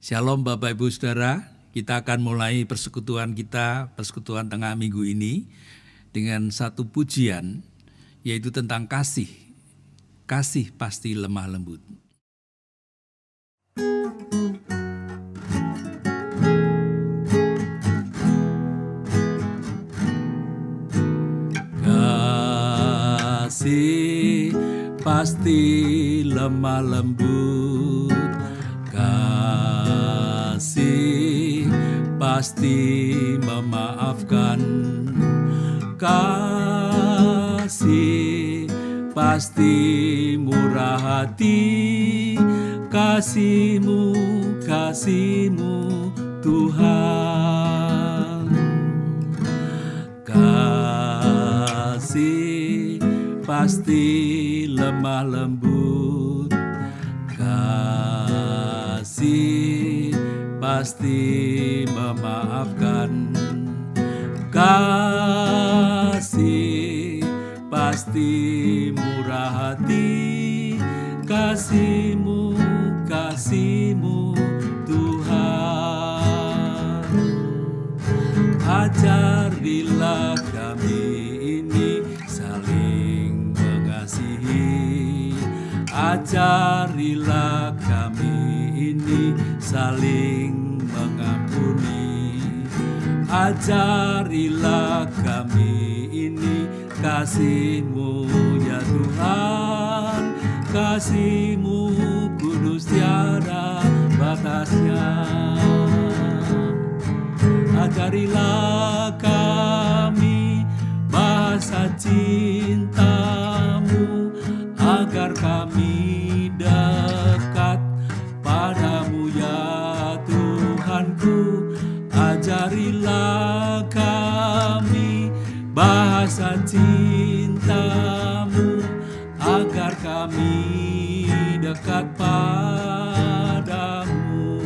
Shalom Bapak Ibu Saudara, kita akan mulai persekutuan tengah minggu ini dengan satu pujian, yaitu tentang kasih. Kasih pasti lemah lembut. Kasih pasti lemah lembut, kasih pasti memaafkan, kasih pasti murah hati, kasih-Mu Tuhan. Kasih pasti lemah lembut, kasih pasti memaafkan, kasih pasti murah hati, kasih-Mu Tuhan. Ajarilah kami ini saling mengasihi, ajarilah kami ini saling mengampuni, ajarilah kami ini kasih-Mu ya Tuhan, kasih-Mu kudus tiada batasnya. Ajarilah kami bahasa cinta-Mu, agar kami dekat padamu ya Tuhanku. Ajarilah kami bahasa cinta-Mu, agar kami dekat padamu,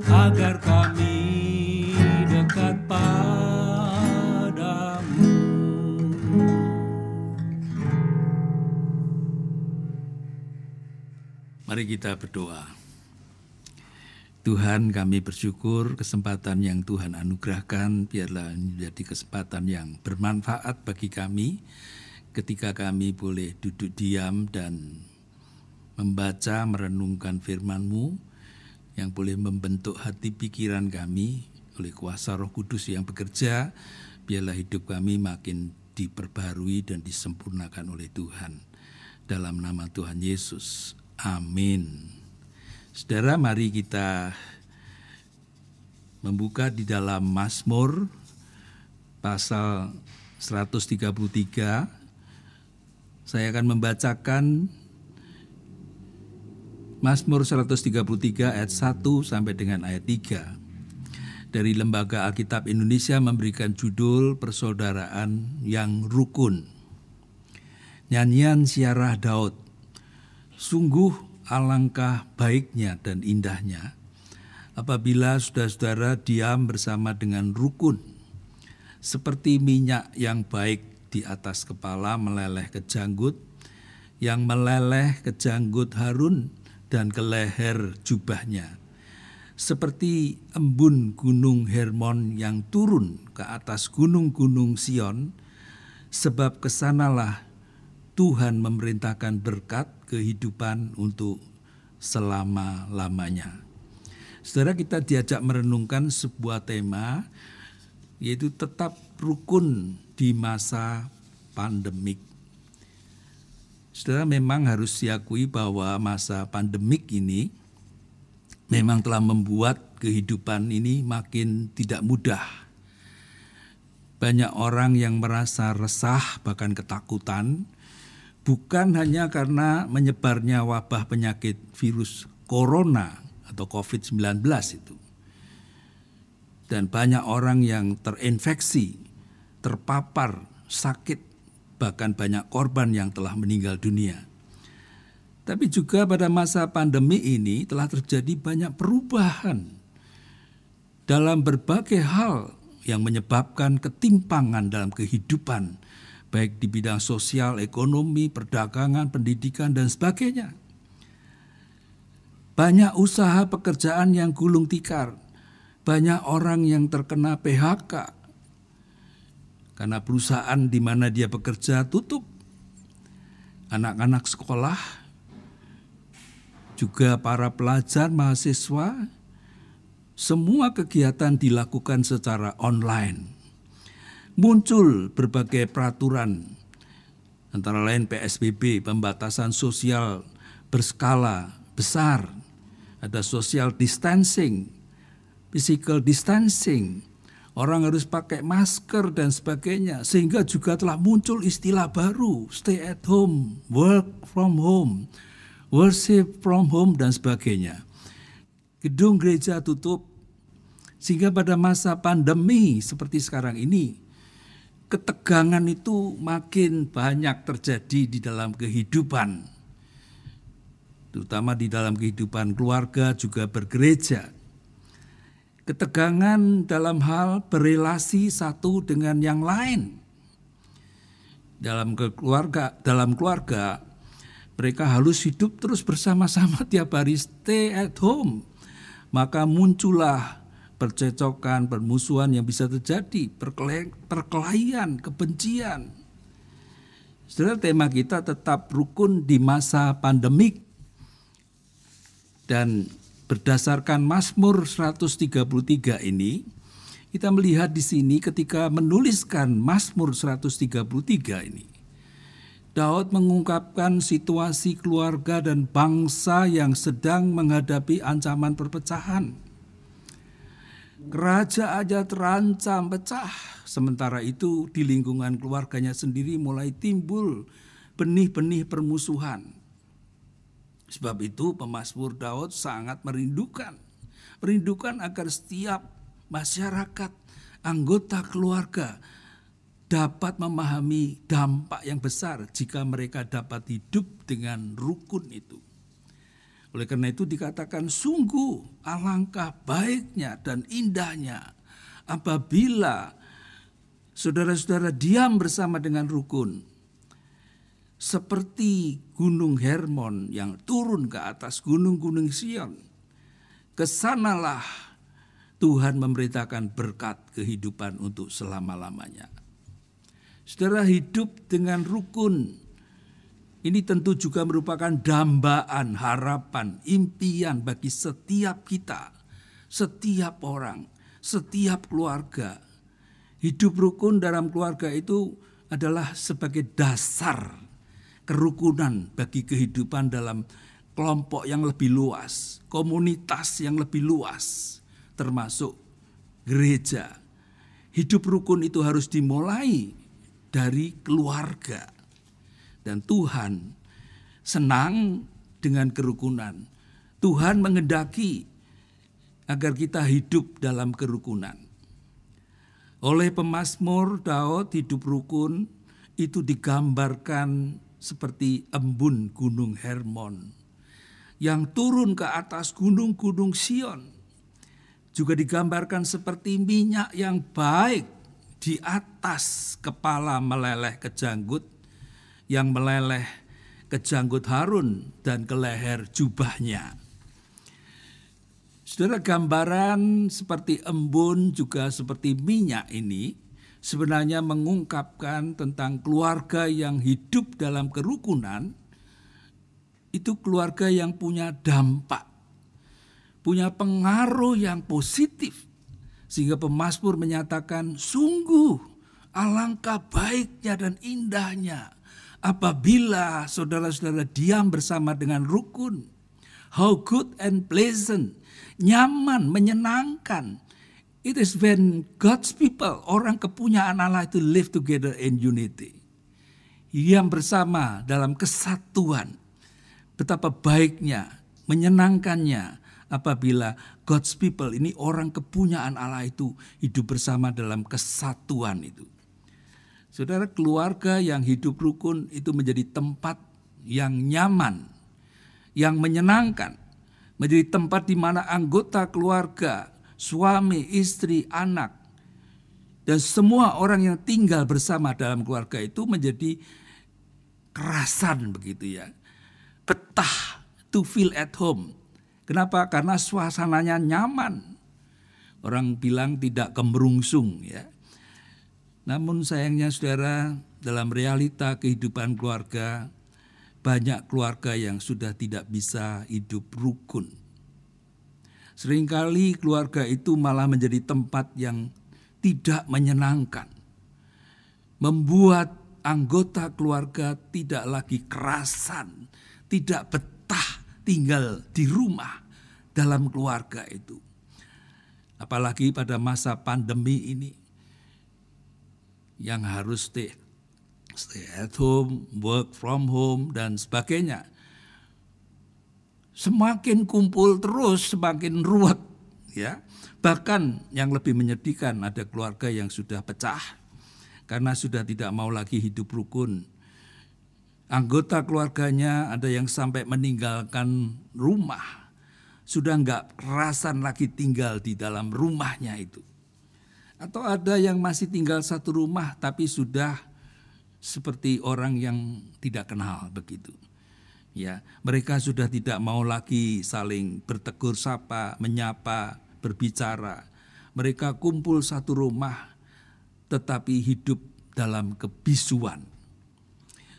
agar kami dekat padamu. Mari kita berdoa. Tuhan, kami bersyukur kesempatan yang Tuhan anugerahkan, biarlah menjadi kesempatan yang bermanfaat bagi kami ketika kami boleh duduk diam dan membaca, merenungkan firman-Mu yang boleh membentuk hati pikiran kami oleh kuasa Roh Kudus yang bekerja. Biarlah hidup kami makin diperbarui dan disempurnakan oleh Tuhan. Dalam nama Tuhan Yesus, amin. Saudara, mari kita membuka di dalam Mazmur pasal 133. Saya akan membacakan Mazmur 133 ayat 1 sampai dengan ayat 3. Dari Lembaga Alkitab Indonesia memberikan judul Persaudaraan yang Rukun. Nyanyian Siarah Daud. Sungguh alangkah baiknya dan indahnya apabila saudara-saudara diam bersama dengan rukun, seperti minyak yang baik di atas kepala meleleh ke janggut, yang meleleh ke janggut Harun dan ke leher jubahnya, seperti embun gunung Hermon yang turun ke atas gunung-gunung Sion, sebab kesanalah Tuhan memerintahkan berkat kehidupan untuk selama-lamanya. Saudara, kita diajak merenungkan sebuah tema, yaitu tetap rukun di masa pandemik. Saudara, memang harus diakui bahwa masa pandemik ini memang telah membuat kehidupan ini makin tidak mudah. Banyak orang yang merasa resah bahkan ketakutan, bukan hanya karena menyebarnya wabah penyakit virus corona atau COVID-19 itu. Dan banyak orang yang terinfeksi, terpapar, sakit, bahkan banyak korban yang telah meninggal dunia. Tapi juga pada masa pandemi ini telah terjadi banyak perubahan dalam berbagai hal yang menyebabkan ketimpangan dalam kehidupan, baik di bidang sosial, ekonomi, perdagangan, pendidikan, dan sebagainya. Banyak usaha pekerjaan yang gulung tikar. Banyak orang yang terkena PHK karena perusahaan di mana dia bekerja tutup. Anak-anak sekolah, juga para pelajar, mahasiswa, semua kegiatan dilakukan secara online. Muncul berbagai peraturan, antara lain PSBB, pembatasan sosial berskala besar, ada social distancing, physical distancing, orang harus pakai masker dan sebagainya, sehingga juga telah muncul istilah baru, stay at home, work from home, worship from home, dan sebagainya. Gedung gereja tutup, sehingga pada masa pandemi seperti sekarang ini, ketegangan itu makin banyak terjadi di dalam kehidupan, terutama di dalam kehidupan keluarga juga bergereja. Ketegangan dalam hal berelasi satu dengan yang lain. Dalam keluarga, mereka harus hidup terus bersama-sama tiap hari, stay at home. Maka muncullah percecokan, permusuhan yang bisa terjadi, perkelahian, kebencian. Saudara, tema kita tetap rukun di masa pandemik. Dan berdasarkan Mazmur 133 ini, kita melihat di sini ketika menuliskan Mazmur 133 ini, Daud mengungkapkan situasi keluarga dan bangsa yang sedang menghadapi ancaman perpecahan. Kerajaan aja terancam pecah, sementara itu di lingkungan keluarganya sendiri mulai timbul benih-benih permusuhan. Sebab itu pemazmur Daud sangat merindukan agar setiap masyarakat, anggota keluarga dapat memahami dampak yang besar jika mereka dapat hidup dengan rukun itu. Oleh karena itu dikatakan sungguh alangkah baiknya dan indahnya apabila saudara-saudara diam bersama dengan rukun. Seperti gunung Hermon yang turun ke atas gunung-gunung Sion. Kesanalah Tuhan memberitakan berkat kehidupan untuk selama-lamanya. Saudara, hidup dengan rukun ini tentu juga merupakan dambaan, harapan, impian bagi setiap kita, setiap orang, setiap keluarga. Hidup rukun dalam keluarga itu adalah sebagai dasar kerukunan bagi kehidupan dalam kelompok yang lebih luas, komunitas yang lebih luas, termasuk gereja. Hidup rukun itu harus dimulai dari keluarga. Dan Tuhan senang dengan kerukunan. Tuhan menghendaki agar kita hidup dalam kerukunan. Oleh pemazmur Daud, hidup rukun itu digambarkan seperti embun gunung Hermon yang turun ke atas gunung-gunung Sion. Juga digambarkan seperti minyak yang baik di atas kepala meleleh ke janggut, yang meleleh ke janggut Harun dan ke leher jubahnya. Saudara, gambaran seperti embun juga seperti minyak ini sebenarnya mengungkapkan tentang keluarga yang hidup dalam kerukunan. Itu keluarga yang punya dampak, punya pengaruh yang positif. Sehingga pemazmur menyatakan sungguh alangkah baiknya dan indahnya apabila saudara-saudara diam bersama dengan rukun. How good and pleasant, nyaman, menyenangkan. It is when God's people, orang kepunyaan Allah itu live together in unity. Diam bersama dalam kesatuan. Betapa baiknya, menyenangkannya apabila God's people, ini orang kepunyaan Allah itu hidup bersama dalam kesatuan itu. Saudara, keluarga yang hidup rukun itu menjadi tempat yang nyaman, yang menyenangkan. Menjadi tempat di mana anggota keluarga, suami, istri, anak, dan semua orang yang tinggal bersama dalam keluarga itu menjadi kerasan begitu ya. Betah, to feel at home. Kenapa? Karena suasananya nyaman. Orang bilang tidak kemerungsung ya. Namun sayangnya saudara, dalam realita kehidupan keluarga, banyak keluarga yang sudah tidak bisa hidup rukun. Seringkali keluarga itu malah menjadi tempat yang tidak menyenangkan. Membuat anggota keluarga tidak lagi kerasan, tidak betah tinggal di rumah dalam keluarga itu. Apalagi pada masa pandemi ini yang harus stay at home, work from home dan sebagainya. Semakin kumpul terus semakin ruwet ya. Bahkan yang lebih menyedihkan, ada keluarga yang sudah pecah karena sudah tidak mau lagi hidup rukun. Anggota keluarganya ada yang sampai meninggalkan rumah. Sudah enggak kerasan lagi tinggal di dalam rumahnya itu. Atau ada yang masih tinggal satu rumah tapi sudah seperti orang yang tidak kenal begitu. Ya, mereka sudah tidak mau lagi saling bertegur sapa, menyapa, berbicara. Mereka kumpul satu rumah tetapi hidup dalam kebisuan.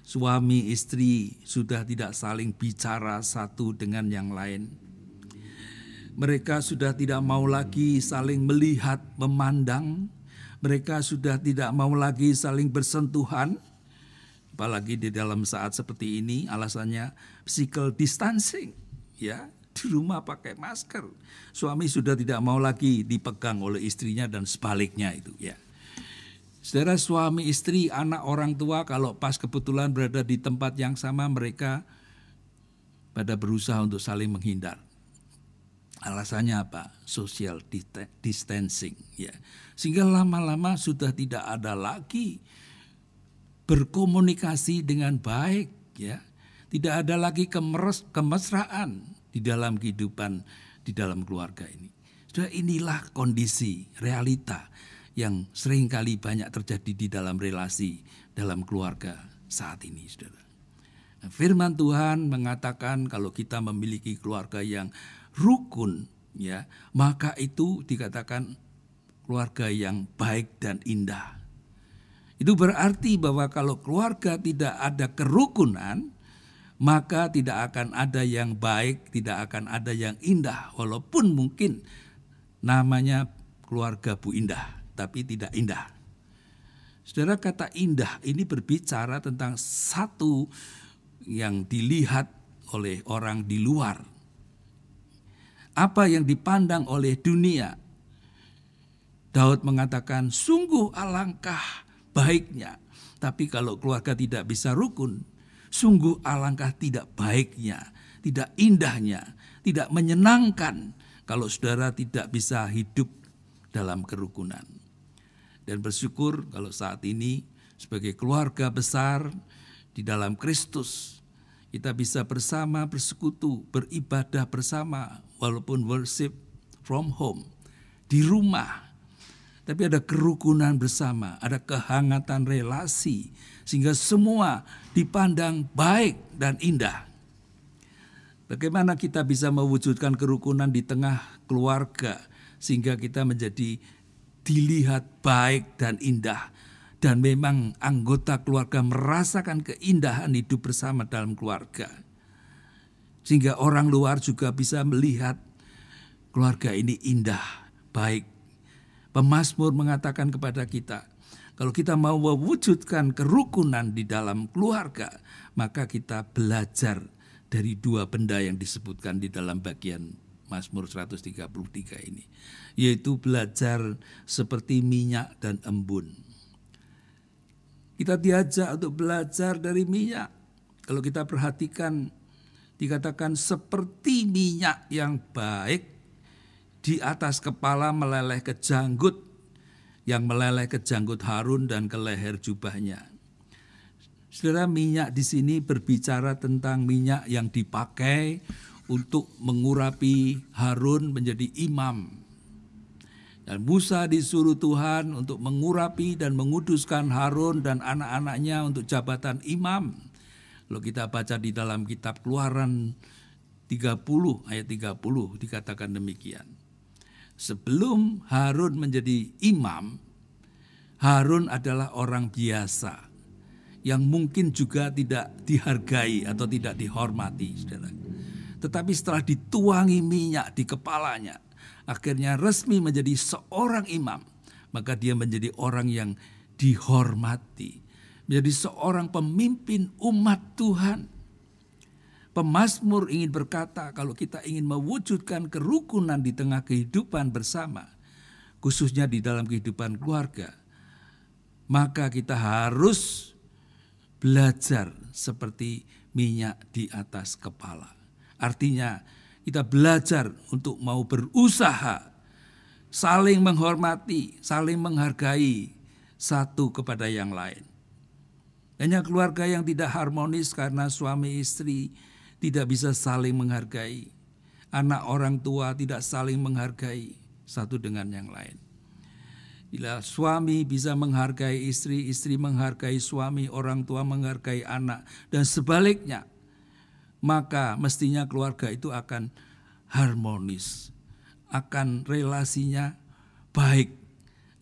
Suami istri sudah tidak saling bicara satu dengan yang lain. Mereka sudah tidak mau lagi saling melihat, memandang. Mereka sudah tidak mau lagi saling bersentuhan. Apalagi di dalam saat seperti ini, alasannya physical distancing. Ya, di rumah pakai masker. Suami sudah tidak mau lagi dipegang oleh istrinya dan sebaliknya itu ya. Saudara, suami istri, anak, orang tua kalau pas kebetulan berada di tempat yang sama, mereka pada berusaha untuk saling menghindar. Alasannya apa? Social distancing ya. Sehingga lama-lama sudah tidak ada lagi berkomunikasi dengan baik ya. Tidak ada lagi kemesraan di dalam kehidupan di dalam keluarga ini. Sudah, inilah kondisi realita yang seringkali banyak terjadi di dalam relasi dalam keluarga saat ini, saudara. Firman Tuhan mengatakan kalau kita memiliki keluarga yang rukun, ya, maka itu dikatakan keluarga yang baik dan indah. Itu berarti bahwa kalau keluarga tidak ada kerukunan, maka tidak akan ada yang baik, tidak akan ada yang indah. Walaupun mungkin namanya keluarga Bu Indah, tapi tidak indah. Saudara, kata indah ini berbicara tentang satu yang dilihat oleh orang di luar. Apa yang dipandang oleh dunia. Daud mengatakan sungguh alangkah baiknya. Tapi kalau keluarga tidak bisa rukun, sungguh alangkah tidak baiknya, tidak indahnya, tidak menyenangkan kalau saudara tidak bisa hidup dalam kerukunan. Dan bersyukur kalau saat ini sebagai keluarga besar di dalam Kristus, kita bisa bersama bersekutu, beribadah bersama, walaupun worship from home, di rumah. Tapi ada kerukunan bersama, ada kehangatan relasi, sehingga semua dipandang baik dan indah. Bagaimana kita bisa mewujudkan kerukunan di tengah keluarga, sehingga kita menjadi dilihat baik dan indah. Dan memang anggota keluarga merasakan keindahan hidup bersama dalam keluarga. Sehingga orang luar juga bisa melihat keluarga ini indah, baik. Pemazmur mengatakan kepada kita, kalau kita mau mewujudkan kerukunan di dalam keluarga, maka kita belajar dari dua benda yang disebutkan di dalam bagian Mazmur 133 ini. Yaitu belajar seperti minyak dan embun. Kita diajak untuk belajar dari minyak. Kalau kita perhatikan, dikatakan seperti minyak yang baik di atas kepala meleleh ke janggut, yang meleleh ke janggut Harun dan ke leher jubahnya. Saudara, minyak di sini berbicara tentang minyak yang dipakai untuk mengurapi Harun menjadi imam. Dan Musa disuruh Tuhan untuk mengurapi dan menguduskan Harun dan anak-anaknya untuk jabatan imam. Kalau kita baca di dalam kitab Keluaran 30 ayat 30 dikatakan demikian. Sebelum Harun menjadi imam, Harun adalah orang biasa yang mungkin juga tidak dihargai atau tidak dihormati, saudara. Tetapi setelah dituangi minyak di kepalanya, akhirnya resmi menjadi seorang imam, maka dia menjadi orang yang dihormati, menjadi seorang pemimpin umat Tuhan. Pemazmur ingin berkata, kalau kita ingin mewujudkan kerukunan di tengah kehidupan bersama, khususnya di dalam kehidupan keluarga, maka kita harus belajar seperti minyak di atas kepala. Artinya kita belajar untuk mau berusaha, saling menghormati, saling menghargai satu kepada yang lain. Banyak keluarga yang tidak harmonis karena suami istri tidak bisa saling menghargai. Anak orang tua tidak saling menghargai satu dengan yang lain. Bila suami bisa menghargai istri, istri menghargai suami, orang tua menghargai anak, dan sebaliknya, maka mestinya keluarga itu akan harmonis, akan relasinya baik.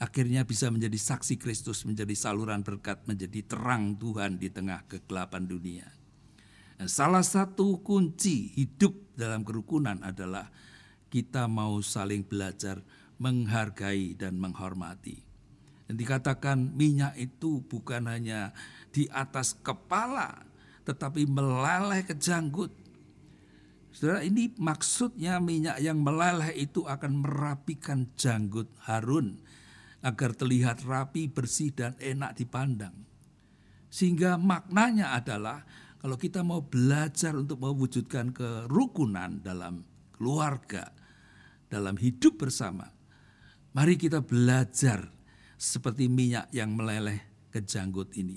Akhirnya bisa menjadi saksi Kristus, menjadi saluran berkat, menjadi terang Tuhan di tengah kegelapan dunia. Dan salah satu kunci hidup dalam kerukunan adalah kita mau saling belajar menghargai dan menghormati. Dan dikatakan minyak itu bukan hanya di atas kepala, tetapi meleleh ke janggut. Saudara, ini maksudnya minyak yang meleleh itu akan merapikan janggut Harun agar terlihat rapi, bersih, dan enak dipandang. Sehingga maknanya adalah kalau kita mau belajar untuk mewujudkan kerukunan dalam keluarga, dalam hidup bersama, mari kita belajar seperti minyak yang meleleh ke janggut ini.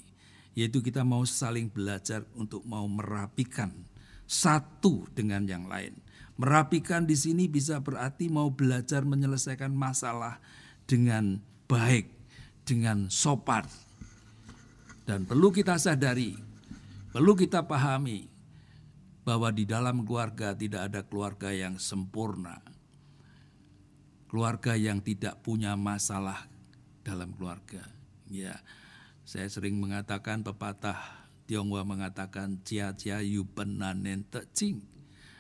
Yaitu kita mau saling belajar untuk mau merapikan satu dengan yang lain. Merapikan di sini bisa berarti mau belajar menyelesaikan masalah dengan baik, dengan sopan. Dan perlu kita sadari, perlu kita pahami bahwa di dalam keluarga tidak ada keluarga yang sempurna. Keluarga yang tidak punya masalah dalam keluarga. Ya, saya sering mengatakan, pepatah Tionghoa mengatakan cia-cia yu penanen tecing.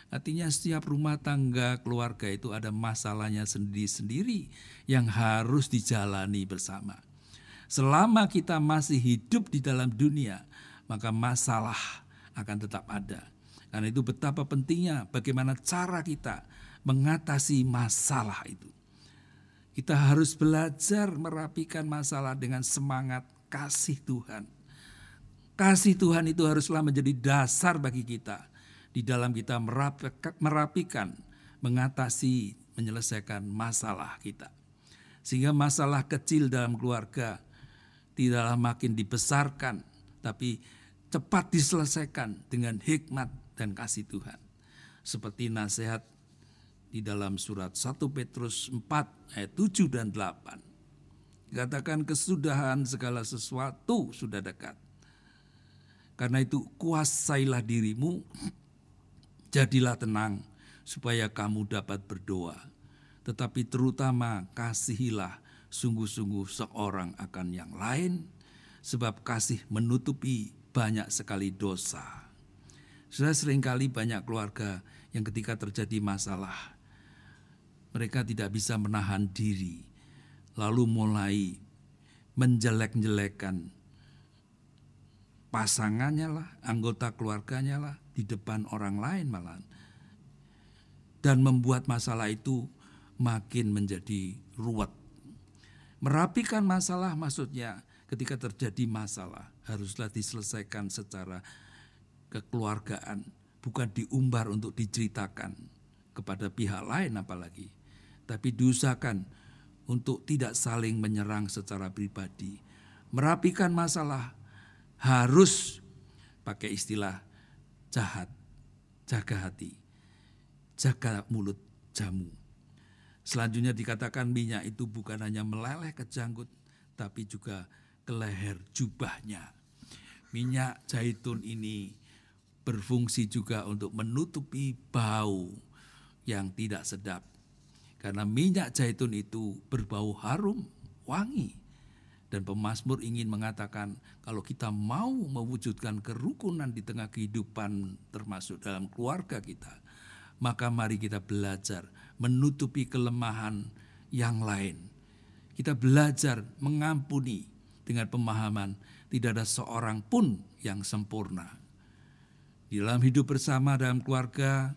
Artinya setiap rumah tangga keluarga itu ada masalahnya sendiri-sendiri yang harus dijalani bersama. Selama kita masih hidup di dalam dunia, maka masalah akan tetap ada. Karena itu betapa pentingnya bagaimana cara kita mengatasi masalah itu. Kita harus belajar merapikan masalah dengan semangat kasih Tuhan. Kasih Tuhan itu haruslah menjadi dasar bagi kita di dalam kita merapikan, mengatasi, menyelesaikan masalah kita. Sehingga masalah kecil dalam keluarga tidaklah makin dibesarkan, tapi cepat diselesaikan dengan hikmat dan kasih Tuhan. Seperti nasihat di dalam surat 1 Petrus 4 ayat 7 dan 8. Dikatakan kesudahan segala sesuatu sudah dekat. Karena itu kuasailah dirimu, jadilah tenang supaya kamu dapat berdoa. Tetapi terutama kasihilah sungguh-sungguh seorang akan yang lain, sebab kasih menutupi banyak sekali dosa. Sudah seringkali banyak keluarga yang ketika terjadi masalah, mereka tidak bisa menahan diri, lalu mulai menjelek-jelekan pasangannya lah, anggota keluarganya lah, di depan orang lain malah. Dan membuat masalah itu makin menjadi ruwet. Merapikan masalah maksudnya ketika terjadi masalah haruslah diselesaikan secara kekeluargaan, bukan diumbar untuk diceritakan kepada pihak lain apalagi. Tapi diusahakan untuk tidak saling menyerang secara pribadi. Merapikan masalah harus pakai istilah jahat, jaga hati, jaga mulut jamu. Selanjutnya dikatakan minyak itu bukan hanya meleleh ke janggut, tapi juga ke leher jubahnya. Minyak zaitun ini berfungsi juga untuk menutupi bau yang tidak sedap. Karena minyak zaitun itu berbau harum, wangi. Dan pemazmur ingin mengatakan kalau kita mau mewujudkan kerukunan di tengah kehidupan termasuk dalam keluarga kita, maka mari kita belajar menutupi kelemahan yang lain. Kita belajar mengampuni dengan pemahaman tidak ada seorang pun yang sempurna. Di dalam hidup bersama dalam keluarga,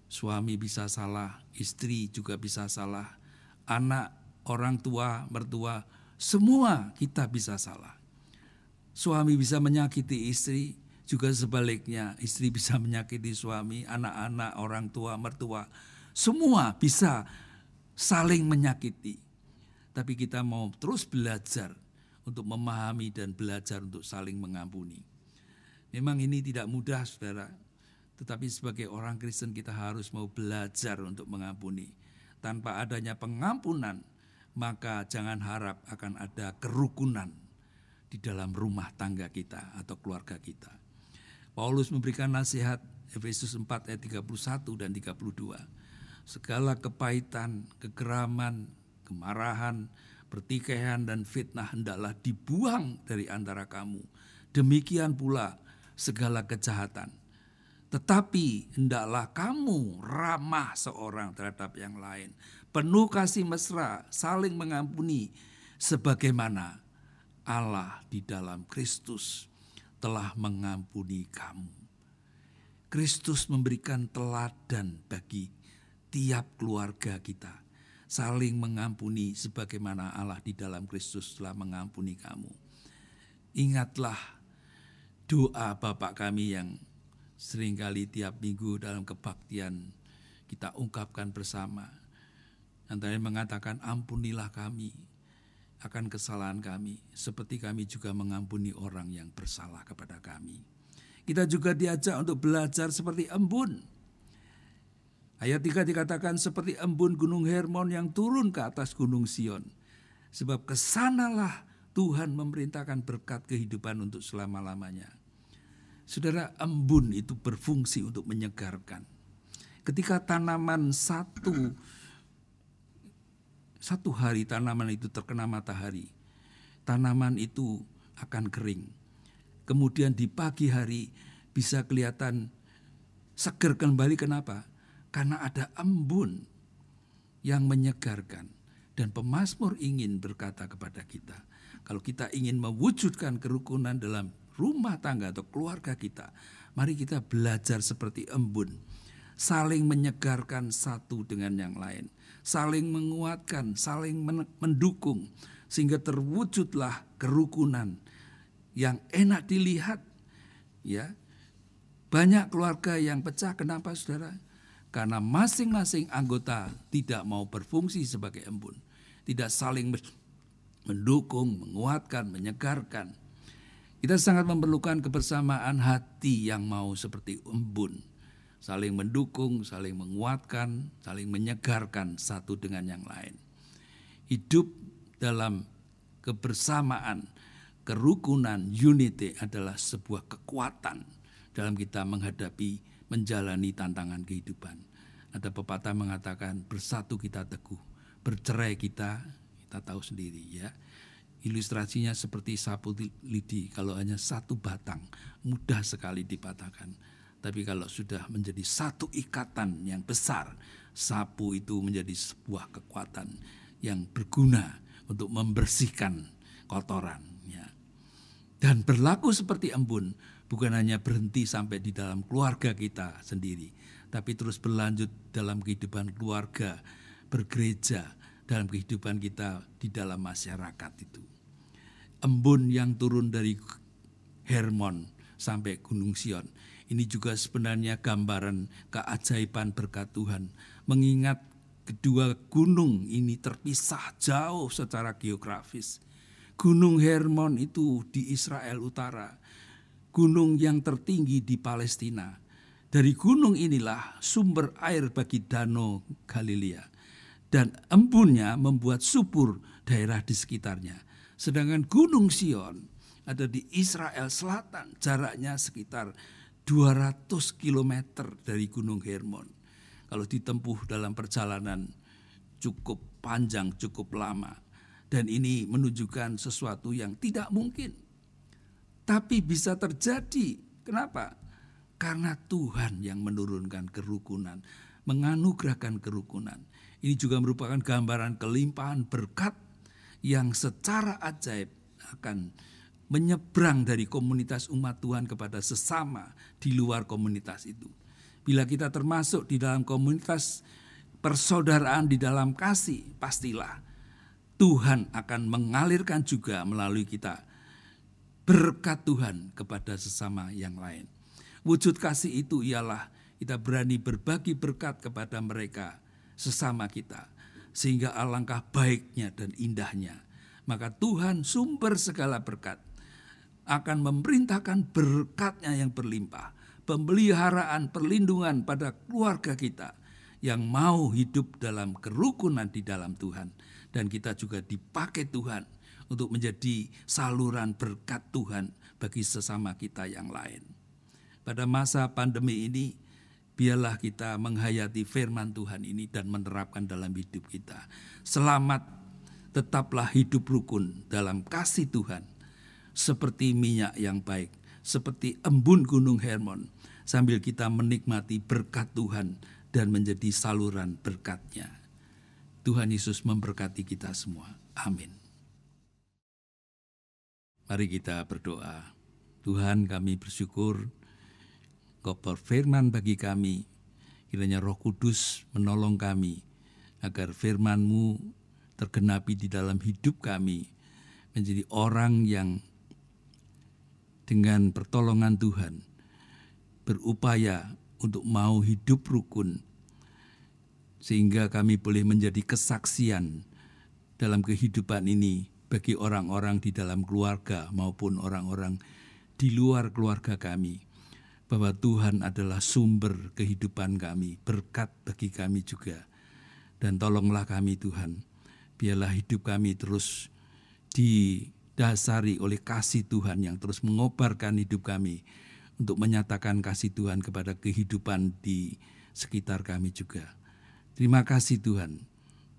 suami bisa salah, istri juga bisa salah, anak, orang tua, mertua, semua kita bisa salah. Suami bisa menyakiti istri, juga sebaliknya istri bisa menyakiti suami, anak-anak, orang tua, mertua. Semua bisa saling menyakiti. Tapi kita mau terus belajar untuk memahami dan belajar untuk saling mengampuni. Memang ini tidak mudah, saudara. Tetapi sebagai orang Kristen kita harus mau belajar untuk mengampuni. Tanpa adanya pengampunan, maka jangan harap akan ada kerukunan di dalam rumah tangga kita atau keluarga kita. Paulus memberikan nasihat Efesus 4 ayat 31 dan 32. Segala kepahitan, kegeraman, kemarahan, pertikaian dan fitnah hendaklah dibuang dari antara kamu. Demikian pula segala kejahatan. Tetapi hendaklah kamu ramah seorang terhadap yang lain. Penuh kasih mesra, saling mengampuni. Sebagaimana Allah di dalam Kristus telah mengampuni kamu. Kristus memberikan teladan bagi tiap keluarga kita. Saling mengampuni sebagaimana Allah di dalam Kristus telah mengampuni kamu. Ingatlah doa Bapak kami yang seringkali tiap minggu dalam kebaktian kita ungkapkan bersama. Antara mengatakan ampunilah kami akan kesalahan kami, seperti kami juga mengampuni orang yang bersalah kepada kami. Kita juga diajak untuk belajar seperti embun. Ayat 3 dikatakan seperti embun gunung Hermon yang turun ke atas gunung Sion. Sebab kesanalah Tuhan memerintahkan berkat kehidupan untuk selama-lamanya. Saudara, embun itu berfungsi untuk menyegarkan. Ketika tanaman satu hari tanaman itu terkena matahari, tanaman itu akan kering. Kemudian di pagi hari bisa kelihatan segar kembali. Kenapa? Karena ada embun yang menyegarkan. Dan pemazmur ingin berkata kepada kita, kalau kita ingin mewujudkan kerukunan dalam rumah tangga atau keluarga kita, mari kita belajar seperti embun, saling menyegarkan satu dengan yang lain, saling menguatkan, saling mendukung, sehingga terwujudlah kerukunan yang enak dilihat. Ya, banyak keluarga yang pecah. Kenapa, saudara? Karena masing-masing anggota tidak mau berfungsi sebagai embun, tidak saling mendukung, menguatkan, menyegarkan. Kita sangat memerlukan kebersamaan hati yang mau seperti embun, saling mendukung, saling menguatkan, saling menyegarkan satu dengan yang lain. Hidup dalam kebersamaan, kerukunan, unity adalah sebuah kekuatan dalam kita menghadapi, menjalani tantangan kehidupan. Ada pepatah mengatakan bersatu kita teguh, bercerai kita tahu sendiri ya. Ilustrasinya seperti sapu lidi, kalau hanya satu batang mudah sekali dipatahkan. Tapi kalau sudah menjadi satu ikatan yang besar, sapu itu menjadi sebuah kekuatan yang berguna untuk membersihkan kotoran. Ya. Dan berlaku seperti embun, bukan hanya berhenti sampai di dalam keluarga kita sendiri, tapi terus berlanjut dalam kehidupan keluarga, bergereja, dalam kehidupan kita di dalam masyarakat itu. Embun yang turun dari Hermon sampai Gunung Sion, ini juga sebenarnya gambaran keajaiban berkat Tuhan. Mengingat kedua gunung ini terpisah jauh secara geografis. Gunung Hermon itu di Israel Utara, gunung yang tertinggi di Palestina. Dari gunung inilah sumber air bagi danau Galilea. Dan embunnya membuat subur daerah di sekitarnya. Sedangkan Gunung Sion ada di Israel Selatan, jaraknya sekitar 200 kilometer dari Gunung Hermon. Kalau ditempuh dalam perjalanan cukup panjang, cukup lama. Dan ini menunjukkan sesuatu yang tidak mungkin. Tapi bisa terjadi. Kenapa? Karena Tuhan yang menurunkan kerukunan, menganugerahkan kerukunan. Ini juga merupakan gambaran kelimpahan berkat yang secara ajaib akan menyeberang dari komunitas umat Tuhan kepada sesama di luar komunitas itu. Bila kita termasuk di dalam komunitas persaudaraan di dalam kasih, pastilah Tuhan akan mengalirkan juga melalui kita berkat Tuhan kepada sesama yang lain. Wujud kasih itu ialah kita berani berbagi berkat kepada mereka, sesama kita. Sehingga alangkah baiknya dan indahnya. Maka Tuhan sumber segala berkat akan memerintahkan berkatnya yang berlimpah. Pemeliharaan, perlindungan pada keluarga kita yang mau hidup dalam kerukunan di dalam Tuhan. Dan kita juga dipakai Tuhan untuk menjadi saluran berkat Tuhan bagi sesama kita yang lain. Pada masa pandemi ini, biarlah kita menghayati firman Tuhan ini dan menerapkan dalam hidup kita. Selamat, tetaplah hidup rukun dalam kasih Tuhan. Seperti minyak yang baik, seperti embun Gunung Hermon. Sambil kita menikmati berkat Tuhan dan menjadi saluran berkat-Nya. Tuhan Yesus memberkati kita semua. Amin. Mari kita berdoa. Tuhan, kami bersyukur Engkau berfirman bagi kami. Kiranya Roh Kudus menolong kami agar firman-Mu tergenapi di dalam hidup kami. Menjadi orang yang dengan pertolongan Tuhan berupaya untuk mau hidup rukun. Sehingga kami boleh menjadi kesaksian dalam kehidupan ini bagi orang-orang di dalam keluarga maupun orang-orang di luar keluarga kami. Bahwa Tuhan adalah sumber kehidupan kami, berkat bagi kami juga. Dan tolonglah kami Tuhan, biarlah hidup kami terus didasari oleh kasih Tuhan yang terus mengobarkan hidup kami untuk menyatakan kasih Tuhan kepada kehidupan di sekitar kami juga. Terima kasih Tuhan,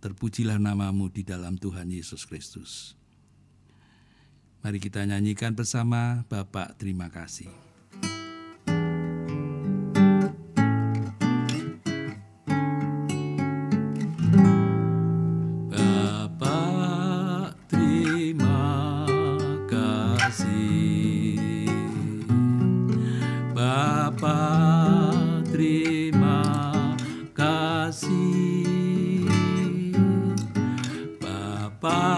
terpujilah nama-Mu di dalam Tuhan Yesus Kristus. Mari kita nyanyikan bersama, Bapak terima kasih. Bapa